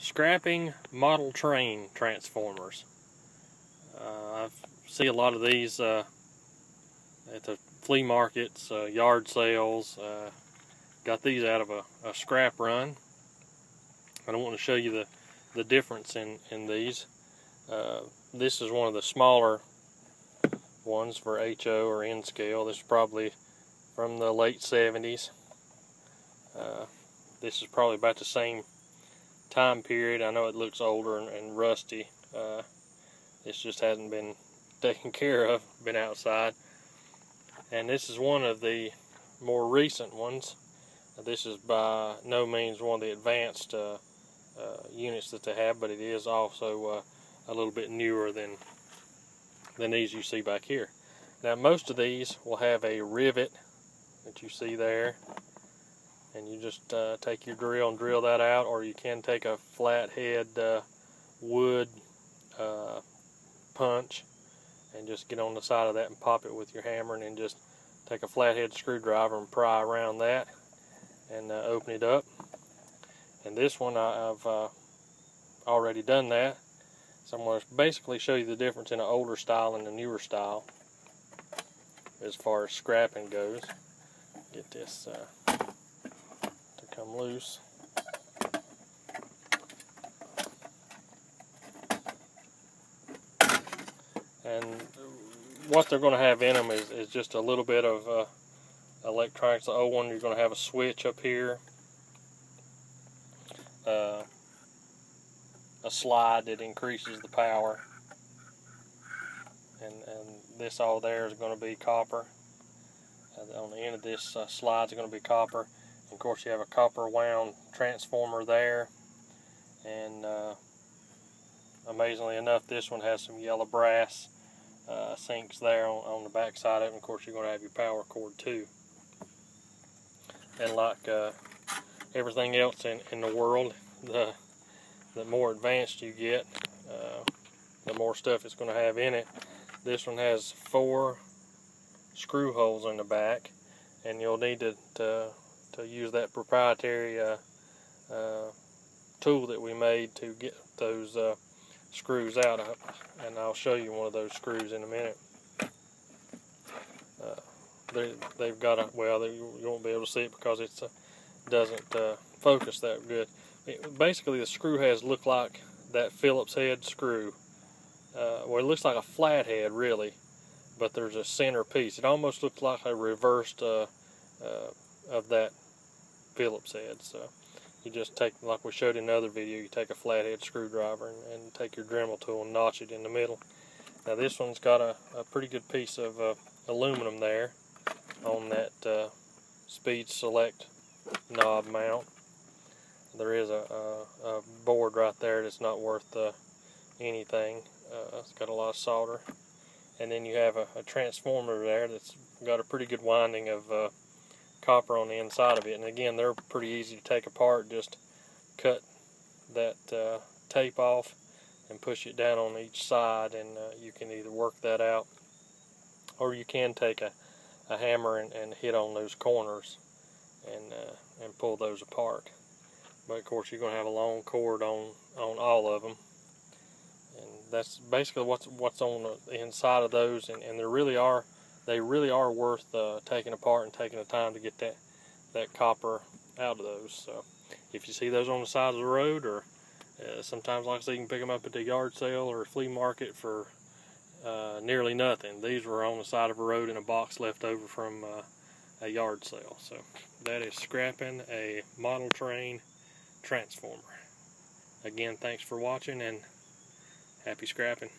Scrapping model train transformers. I see a lot of these at the flea markets, yard sales. Got these out of a scrap run. I don't want to show you the difference in these. This is one of the smaller ones for HO or N scale. This is probably from the late 70s. This is probably about the same time period. I know it looks older and rusty. This just hasn't been taken care of, been outside. And this is one of the more recent ones. This is by no means one of the advanced units that they have, but it is also a little bit newer than these you see back here. Now most of these will have a rivet that you see there, and you just take your drill and drill that out, or you can take a flathead wood punch and just get on the side of that and pop it with your hammer, and then just take a flathead screwdriver and pry around that and open it up. And this one I've already done that, so I'm going to basically show you the difference in an older style and a newer style as far as scrapping goes. Get this to come loose. And what they're going to have in them is just a little bit of electronics. The old one, you're going to have a switch up here, a slide that increases the power, and this all there is going to be copper. On the end of this slide is going to be copper. And of course you have a copper wound transformer there, and amazingly enough, this one has some yellow brass sinks there on the back side of it. And of course you're going to have your power cord too. And like everything else in the world, the more advanced you get, the more stuff it's going to have in it. This one has 4 screw holes in the back, and you'll need to use that proprietary tool that we made to get those screws out, and I'll show you one of those screws in a minute. They've got a, well, you won't be able to see it because it doesn't focus that good. Basically the screw heads look like that Phillips head screw. Well, it looks like a flathead really, but there's a center piece. It almost looks like a reversed of that Phillips head. So you just take, like we showed in another video, you take a flathead screwdriver and take your Dremel tool and notch it in the middle. Now this one's got a pretty good piece of aluminum there on that speed select knob mount. There is a board right there that's not worth anything. It's got a lot of solder. And then you have a transformer there that's got a pretty good winding of copper on the inside of it. And again, they're pretty easy to take apart. Just cut that tape off and push it down on each side, and you can either work that out, or you can take a hammer and hit on those corners and pull those apart. But of course you're going to have a long cord on all of them, and that's basically what's on the inside of those. And they really are worth taking apart and taking the time to get that copper out of those. So if you see those on the side of the road, or sometimes like I say, you can pick them up at the yard sale or flea market for nearly nothing. These were on the side of a road in a box left over from a yard sale. So that is scrapping a model train transformer. Again, thanks for watching, and happy scrapping.